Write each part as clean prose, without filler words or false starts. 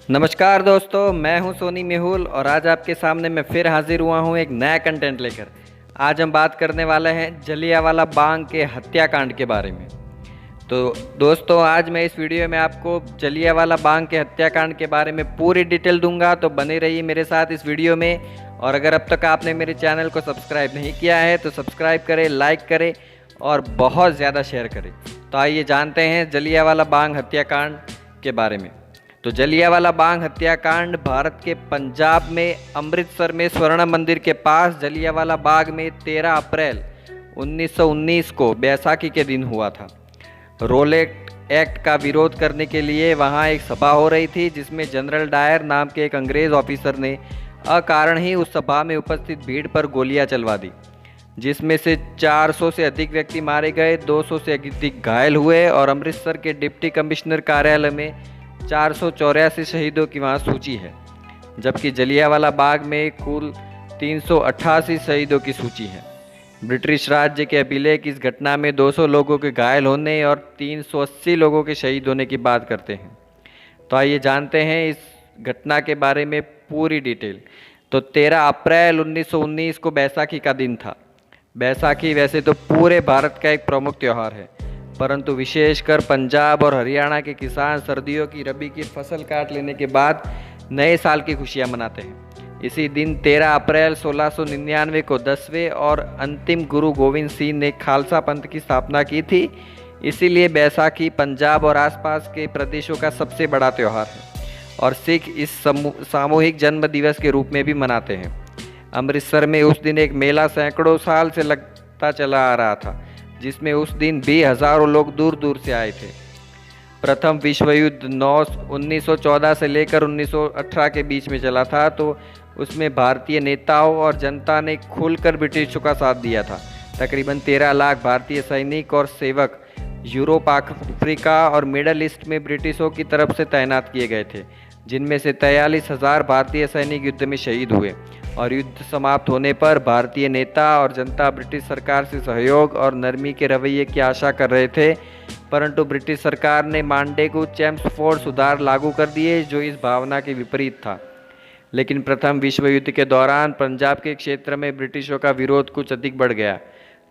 नमस्कार दोस्तों, मैं हूं सोनी मेहुल और आज आपके सामने मैं फिर हाजिर हुआ हूं एक नया कंटेंट लेकर। आज हम बात करने वाले हैं जलियांवाला बाग के हत्याकांड के बारे में। तो दोस्तों, आज मैं इस वीडियो में आपको जलियांवाला बाग के हत्याकांड के बारे में पूरी डिटेल दूंगा, तो बने रहिए मेरे साथ इस वीडियो में। और अगर अब तक आपने मेरे चैनल को सब्सक्राइब नहीं किया है तो सब्सक्राइब करें, लाइक करें और बहुत ज़्यादा शेयर करें। तो आइए जानते हैं जलियांवाला बाग हत्याकांड के बारे में। तो जलियांवाला बाग हत्याकांड भारत के पंजाब में अमृतसर में स्वर्ण मंदिर के पास जलियांवाला बाग में 13 अप्रैल 1919 को बैसाखी के दिन हुआ था। रोलेट एक्ट का विरोध करने के लिए वहां एक सभा हो रही थी, जिसमें जनरल डायर नाम के एक अंग्रेज ऑफिसर ने अकारण ही उस सभा में उपस्थित भीड़ पर गोलियां चलवा दी, जिसमें से 400 से अधिक व्यक्ति मारे गए, 200 से अधिक घायल हुए और अमृतसर के डिप्टी कमिश्नर कार्यालय में 484 शहीदों की वहाँ सूची है, जबकि जलियांवाला बाग में कुल 388 शहीदों की सूची है। ब्रिटिश राज्य के अभिलेख इस घटना में 200 लोगों के घायल होने और 380 लोगों के शहीद होने की बात करते हैं। तो आइए जानते हैं इस घटना के बारे में पूरी डिटेल। तो 13 अप्रैल 1919 को बैसाखी का दिन था। बैसाखी वैसे तो पूरे भारत का एक प्रमुख त्यौहार है, परंतु विशेषकर पंजाब और हरियाणा के किसान सर्दियों की रबी की फसल काट लेने के बाद नए साल की खुशियां मनाते हैं। इसी दिन 13 अप्रैल 1699 को 10वें और अंतिम गुरु गोविंद सिंह ने खालसा पंथ की स्थापना की थी। इसीलिए बैसाखी पंजाब और आसपास के प्रदेशों का सबसे बड़ा त्यौहार है और सिख इस सामूहिक जन्म दिवस के रूप में भी मनाते हैं। अमृतसर में उस दिन एक मेला सैकड़ों साल से लगता चला आ रहा था, जिसमें उस दिन भी हजारों लोग दूर दूर से आए थे। प्रथम विश्व युद्ध 1914 से लेकर 1918 के बीच में चला था, तो उसमें भारतीय नेताओं और जनता ने खुलकर ब्रिटिशों का साथ दिया था। तकरीबन 13 लाख भारतीय सैनिक और सेवक यूरोप, अफ्रीका और मिडल ईस्ट में ब्रिटिशों की तरफ से तैनात किए गए थे, जिनमें से 43,000 भारतीय सैनिक युद्ध में शहीद हुए। और युद्ध समाप्त होने पर भारतीय नेता और जनता ब्रिटिश सरकार से सहयोग और नरमी के रवैये की आशा कर रहे थे, परंतु ब्रिटिश सरकार ने मांडेगू चैम्प्सफोर्ड सुधार लागू कर दिए, जो इस भावना के विपरीत था। लेकिन प्रथम विश्व युद्ध के दौरान पंजाब के क्षेत्र में ब्रिटिशों का विरोध कुछ अधिक बढ़ गया,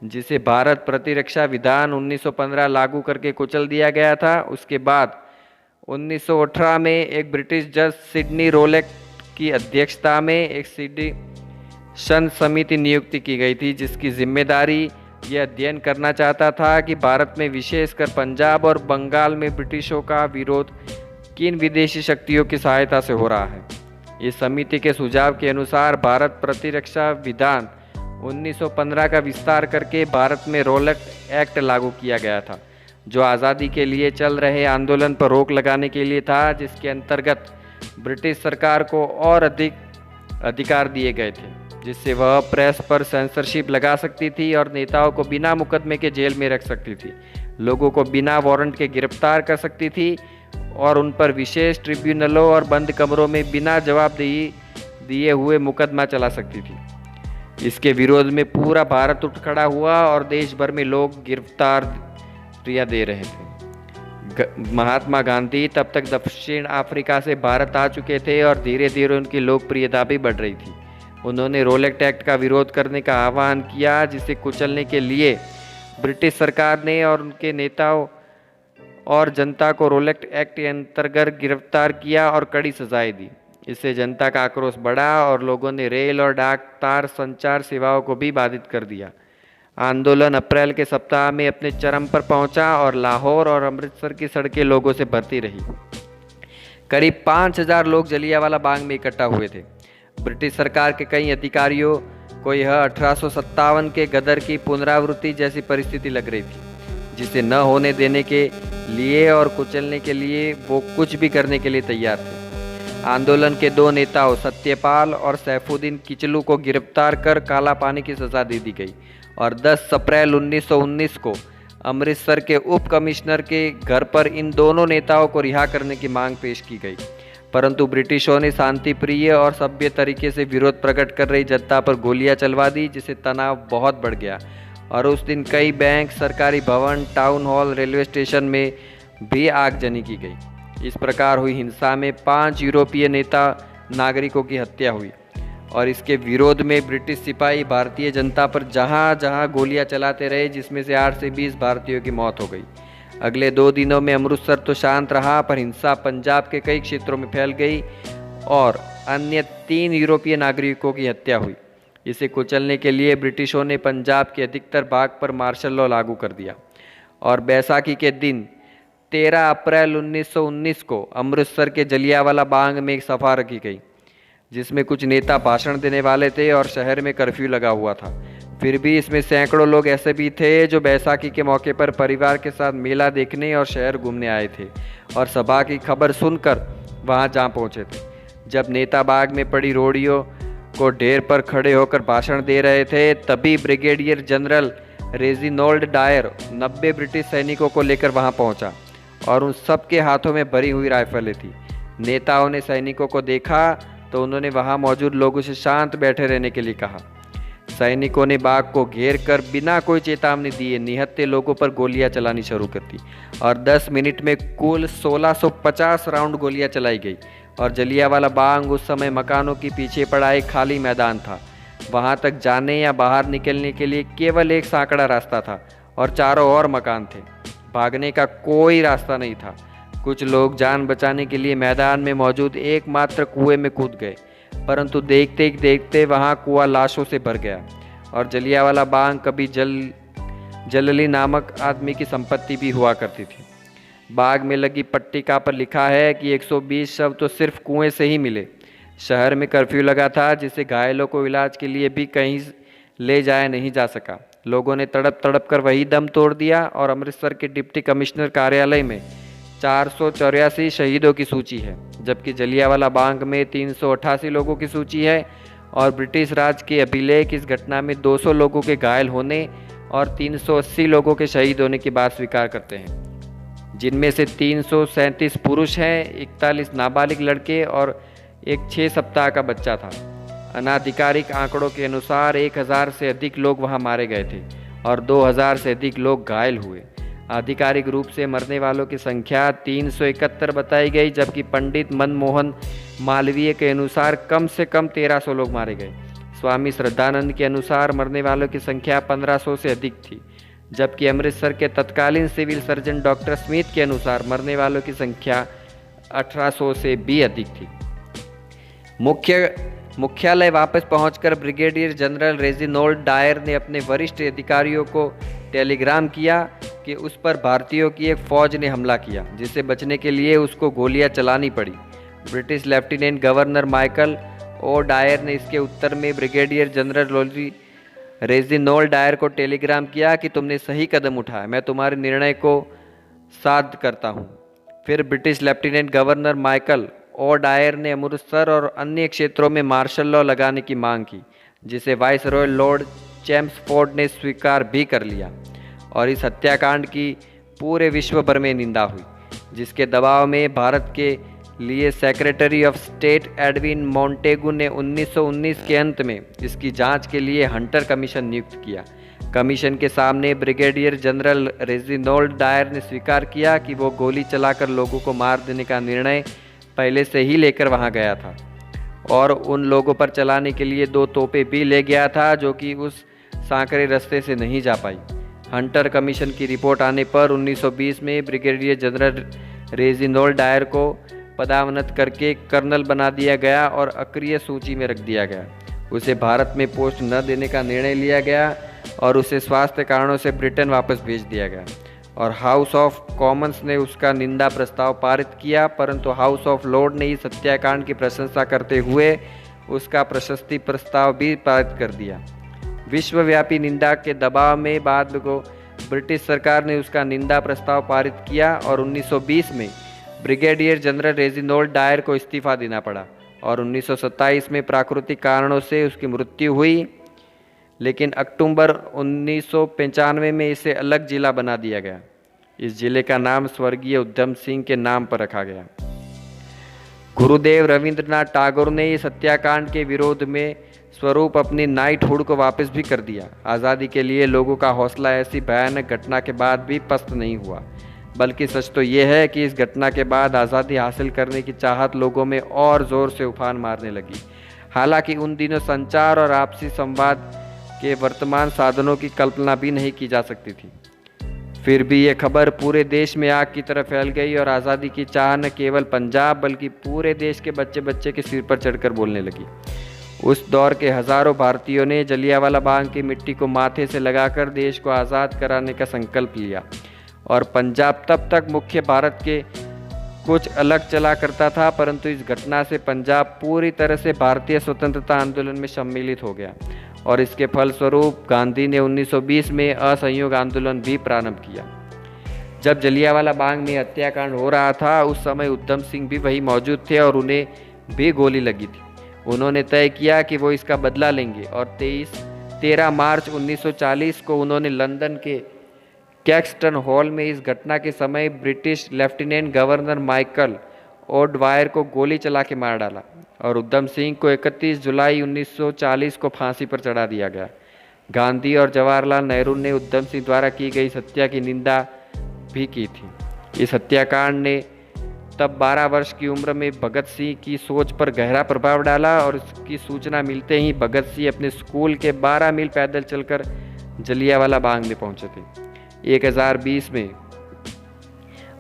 जिसे भारत प्रतिरक्षा विधान 1915 लागू करके कुचल दिया गया था। उसके बाद 1918 में एक ब्रिटिश जज सिडनी रोलेट की अध्यक्षता में एक सिटीजन समिति नियुक्ति की गई थी, जिसकी जिम्मेदारी यह अध्ययन करना चाहता था कि भारत में विशेषकर पंजाब और बंगाल में ब्रिटिशों का विरोध किन विदेशी शक्तियों की सहायता से हो रहा है। इस समिति के सुझाव के अनुसार भारत प्रतिरक्षा विधान 1915 का विस्तार करके भारत में रोलेट एक्ट लागू किया गया था, जो आज़ादी के लिए चल रहे आंदोलन पर रोक लगाने के लिए था, जिसके अंतर्गत ब्रिटिश सरकार को और अधिक अधिकार दिए गए थे, जिससे वह प्रेस पर सेंसरशिप लगा सकती थी और नेताओं को बिना मुकदमे के जेल में रख सकती थी, लोगों को बिना वारंट के गिरफ्तार कर सकती थी और उन पर विशेष ट्रिब्यूनलों और बंद कमरों में बिना जवाबदेही दिए हुए मुकदमा चला सकती थी। इसके विरोध में पूरा भारत उठ खड़ा हुआ और देश भर में लोग गिरफ्तारियां दे रहे थे। महात्मा गांधी तब तक दक्षिण अफ्रीका से भारत आ चुके थे और धीरे धीरे उनकी लोकप्रियता भी बढ़ रही थी। उन्होंने रोलेट एक्ट का विरोध करने का आह्वान किया, जिसे कुचलने के लिए ब्रिटिश सरकार ने और उनके नेताओं और जनता को रोलेट एक्ट के अंतर्गत गिरफ्तार किया और कड़ी सजाएं दी। इससे जनता का आक्रोश बढ़ा और लोगों ने रेल और डाक तार संचार सेवाओं को भी बाधित कर दिया। आंदोलन अप्रैल के सप्ताह में अपने चरम पर पहुंचा और लाहौर और अमृतसर की सड़कें लोगों से भरती रही। करीब 5,000 लोग जलियांवाला बाग में इकट्ठा हुए थे। ब्रिटिश सरकार के कई अधिकारियों को यह 1857 के गदर की पुनरावृत्ति जैसी परिस्थिति लग रही थी, जिसे न होने देने के लिए और कुचलने के लिए वो कुछ भी करने के लिए तैयार थे। आंदोलन के 2 नेताओं सत्यपाल और सैफुद्दीन किचलू को गिरफ्तार कर काला पानी की सजा दे दी गई और 10 अप्रैल 1919 को अमृतसर के उप कमिश्नर के घर पर इन दोनों नेताओं को रिहा करने की मांग पेश की गई, परंतु ब्रिटिशों ने शांतिप्रिय और सभ्य तरीके से विरोध प्रकट कर रही जनता पर गोलियां चलवा दी, जिससे तनाव बहुत बढ़ गया और उस दिन कई बैंक, सरकारी भवन, टाउन हॉल, रेलवे स्टेशन में भी आगजनी की गई। इस प्रकार हुई हिंसा में 5 यूरोपीय नेता नागरिकों की हत्या हुई और इसके विरोध में ब्रिटिश सिपाही भारतीय जनता पर जहां जहां गोलियां चलाते रहे, जिसमें से 8 से 20 भारतीयों की मौत हो गई। अगले 2 दिनों में अमृतसर तो शांत रहा, पर हिंसा पंजाब के कई क्षेत्रों में फैल गई और अन्य 3 यूरोपीय नागरिकों की हत्या हुई। इसे कुचलने के लिए ब्रिटिशों ने पंजाब के अधिकतर भाग पर मार्शल लॉ लागू कर दिया और बैसाखी के दिन 13 अप्रैल 1919 को अमृतसर के जलियांवाला बाग में एक सभा रखी गई, जिसमें कुछ नेता भाषण देने वाले थे और शहर में कर्फ्यू लगा हुआ था। फिर भी इसमें सैकड़ों लोग ऐसे भी थे जो बैसाखी के मौके पर परिवार के साथ मेला देखने और शहर घूमने आए थे और सभा की खबर सुनकर वहां जा पहुंचे थे। जब नेता बाग में पड़ी रोड़ियों को ढेर पर खड़े होकर भाषण दे रहे थे, तभी brigadier general Reginald Dyer 90 British सैनिकों को लेकर वहां पहुंचा और उन सब के हाथों में भरी हुई राइफलें थी। नेताओं ने सैनिकों को देखा तो उन्होंने वहां मौजूद लोगों से शांत बैठे रहने के लिए कहा। सैनिकों ने बाग को घेर कर बिना कोई चेतावनी दिए निहत्थे लोगों पर गोलियां चलानी शुरू कर दी और 10 मिनट में कुल 1650 राउंड गोलियां चलाई गई और जलियांवाला बाग उस समय मकानों के पीछे पड़ा एक खाली मैदान था। वहां तक जाने या बाहर निकलने के लिए केवल एक सांकड़ा रास्ता था और चारों ओर मकान थे। भागने का कोई रास्ता नहीं था। कुछ लोग जान बचाने के लिए मैदान में मौजूद एकमात्र कुएं में कूद गए, परंतु देखते ही देखते वहां कुआं लाशों से भर गया और जलियांवाला बाग कभी जलली नामक आदमी की संपत्ति भी हुआ करती थी। बाग में लगी पट्टिका पर लिखा है कि 120 शव तो सिर्फ कुएं से ही मिले। शहर में कर्फ्यू लगा था, जिससे घायलों को इलाज के लिए भी कहीं ले जाया नहीं जा सका। लोगों ने तड़प तड़प कर वही दम तोड़ दिया और अमृतसर के डिप्टी कमिश्नर कार्यालय में 484 शहीदों की सूची है, जबकि जलियांवाला बाग में 388 लोगों की सूची है और ब्रिटिश राज के अभिलेख इस घटना में 200 लोगों के घायल होने और 380 लोगों के शहीद होने की बात स्वीकार करते हैं, जिनमें से 337 पुरुष हैं, 41 नाबालिग लड़के और एक 6 सप्ताह का बच्चा था। अनाधिकारिक आंकड़ों के अनुसार 1000 से अधिक लोग वहां मारे गए थे और 2000 से अधिक लोग घायल हुए। आधिकारिक रूप से मरने वालों की संख्या 371 बताई गई, जबकि पंडित मनमोहन मालवीय के अनुसार कम से कम 1300 लोग मारे गए। स्वामी श्रद्धानंद के अनुसार मरने वालों की संख्या 1500 से अधिक थी, जबकि अमृतसर के तत्कालीन सिविल सर्जन डॉक्टर स्मिथ के अनुसार मरने वालों की संख्या 1800 से भी अधिक थी। मुख्यालय वापस पहुंचकर ब्रिगेडियर जनरल रेजिनोल्ड डायर ने अपने वरिष्ठ अधिकारियों को टेलीग्राम किया कि उस पर भारतीयों की एक फौज ने हमला किया, जिससे बचने के लिए उसको गोलियां चलानी पड़ी। British lieutenant governor Michael O Dyer ने इसके उत्तर में ब्रिगेडियर जनरल रेजिनोल्ड डायर को टेलीग्राम किया कि तुमने सही कदम उठाया, मैं तुम्हारे निर्णय को साध करता हूँ। फिर British lieutenant governor Michael O Dyer ने अमृतसर और अन्य क्षेत्रों में मार्शल लॉ लगाने की मांग की, जिसे वाइसरॉय लॉर्ड चैम्सफोर्ड ने स्वीकार भी कर लिया और इस हत्याकांड की पूरे विश्व भर में निंदा हुई, जिसके दबाव में भारत के लिए secretary of state Edwin Montagu ने 1919 के अंत में इसकी जांच के लिए हंटर कमीशन नियुक्त किया। कमीशन के सामने ब्रिगेडियर जनरल रेजिनोल्ड डायर ने स्वीकार किया कि वो गोली चलाकर लोगों को मार देने का निर्णय पहले से ही लेकर वहां गया था और उन लोगों पर चलाने के लिए 2 तोपें भी ले गया था, जो कि उस सांकरे रास्ते से नहीं जा पाई। हंटर कमीशन की रिपोर्ट आने पर 1920 में ब्रिगेडियर जनरल रेजिनोल्ड डायर को पदावनत करके कर्नल बना दिया गया और अक्रिय सूची में रख दिया गया। उसे भारत में पोस्ट न देने का निर्णय लिया गया और उसे स्वास्थ्य कारणों से ब्रिटेन वापस भेज दिया गया और हाउस ऑफ कॉमन्स ने उसका निंदा प्रस्ताव पारित किया, परंतु हाउस ऑफ लॉर्ड ने इस हत्याकांड की प्रशंसा करते हुए उसका प्रशस्ति प्रस्ताव भी पारित कर दिया। विश्वव्यापी निंदा के दबाव में बाद को ब्रिटिश सरकार ने उसका निंदा प्रस्ताव पारित किया और 1920 में ब्रिगेडियर जनरल रेजिनोल्ड डायर को इस्तीफा देना पड़ा और 1927 में प्राकृतिक कारणों से उसकी मृत्यु हुई, लेकिन अक्टूबर 1995 में इसे अलग जिला बना दिया गया। इस जिले का नाम स्वर्गीय उधम सिंह के नाम पर रखा गया। गुरुदेव रविंद्रनाथ टैगोर ने इस हत्याकांड के विरोध में स्वरूप अपनी नाइटहुड को वापस भी कर दिया। आज़ादी के लिए लोगों का हौसला ऐसी भयानक घटना के बाद भी पस्त नहीं हुआ। बल्कि सच तो ये है कि इस घटना के बाद आज़ादी हासिल करने की चाहत लोगों में और ज़ोर से उफान मारने लगी। हालांकि उन दिनों संचार और आपसी संवाद के वर्तमान साधनों की कल्पना भी नहीं की जा सकती थी। फिर भी ये खबर पूरे देश में आग की तरह फैल गई और आज़ादी की चाह न केवल पंजाब बल्कि पूरे देश के बच्चे बच्चे के सिर पर चढ़कर बोलने लगी। उस दौर के हजारों भारतीयों ने जलियांवाला बाग की मिट्टी को माथे से लगाकर देश को आज़ाद कराने का संकल्प लिया और पंजाब तब तक मुख्य भारत के कुछ अलग चला करता था, परंतु इस घटना से पंजाब पूरी तरह से भारतीय स्वतंत्रता आंदोलन में सम्मिलित हो गया और इसके फलस्वरूप गांधी ने 1920 में असहयोग आंदोलन भी प्रारंभ किया। जब जलियांवाला बाग में हत्याकांड हो रहा था उस समय उधम सिंह भी वहीं मौजूद थे और उन्हें भी गोली लगी थी। उन्होंने तय किया कि वो इसका बदला लेंगे और 13 मार्च 1940 को उन्होंने लंदन के कैक्सटन हॉल में इस घटना के समय British lieutenant governor Michael O'Dwyer को गोली चला के मार डाला और उधम सिंह को 31 जुलाई 1940 को फांसी पर चढ़ा दिया गया। गांधी और जवाहरलाल नेहरू ने उधम सिंह द्वारा की गई हत्या की निंदा भी की थी। इस हत्याकांड ने तब 12 वर्ष की उम्र में भगत सिंह की सोच पर गहरा प्रभाव डाला और इसकी सूचना मिलते ही भगत सिंह अपने स्कूल के 12 मील पैदल चलकर जलियांवाला बाग में पहुंचे थे। 1020 में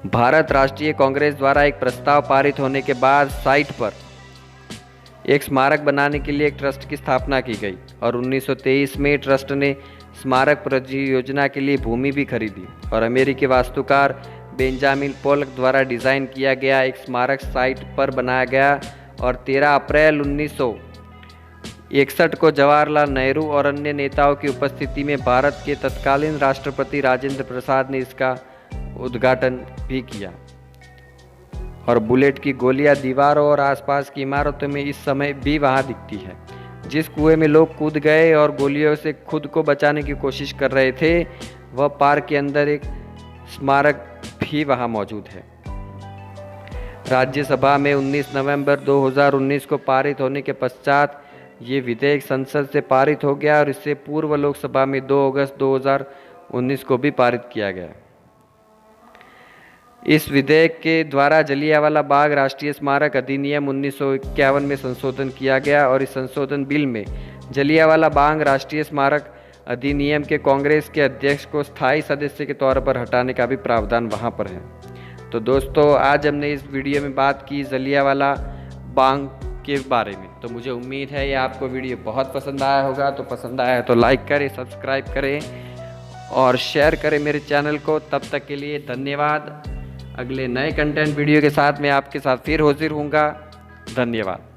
भारत राष्ट्रीय कांग्रेस द्वारा एक प्रस्ताव पारित होने के बाद साइट पर एक स्मारक बनाने के लिए एक ट्रस्ट की स्थापना की गई और 1923 में ट्रस्ट ने स्मारक परियोजना के लिए भूमि भी खरीदी और अमेरिकी वास्तुकार बेंजामिन पोल्क द्वारा डिज़ाइन किया गया एक स्मारक साइट पर बनाया गया और 13 अप्रैल 1961 को जवाहरलाल नेहरू और अन्य नेताओं की उपस्थिति में भारत के तत्कालीन राष्ट्रपति राजेंद्र प्रसाद ने इसका उद्घाटन भी किया और बुलेट की गोलियां दीवारों और आसपास की इमारतों में इस समय भी वहां दिखती है। जिस कुएं में लोग कूद गए और गोलियों से खुद को बचाने की कोशिश कर रहे थे वह पार्क के अंदर एक स्मारक भी वहां मौजूद है। राज्यसभा में 19 नवंबर 2019 को पारित होने के पश्चात ये विधेयक संसद से पारित हो गया और इससे पूर्व लोकसभा में 2 अगस्त 2019 को भी पारित किया गया। इस विधेयक के द्वारा जलियांवाला बाग राष्ट्रीय स्मारक अधिनियम 1951 में संशोधन किया गया और इस संशोधन बिल में जलियांवाला बाग राष्ट्रीय स्मारक अधिनियम के कांग्रेस के अध्यक्ष को स्थायी सदस्य के तौर पर हटाने का भी प्रावधान वहां पर है। तो दोस्तों आज हमने इस वीडियो में बात की जलियांवाला बाग के बारे में। तो मुझे उम्मीद है ये आपको वीडियो बहुत पसंद आया होगा। तो पसंद आया है तो लाइक करें, सब्सक्राइब करें और शेयर करें मेरे चैनल को। तब तक के लिए धन्यवाद। अगले नए कंटेंट वीडियो के साथ मैं आपके साथ फिर हाजिर होऊंगा। धन्यवाद।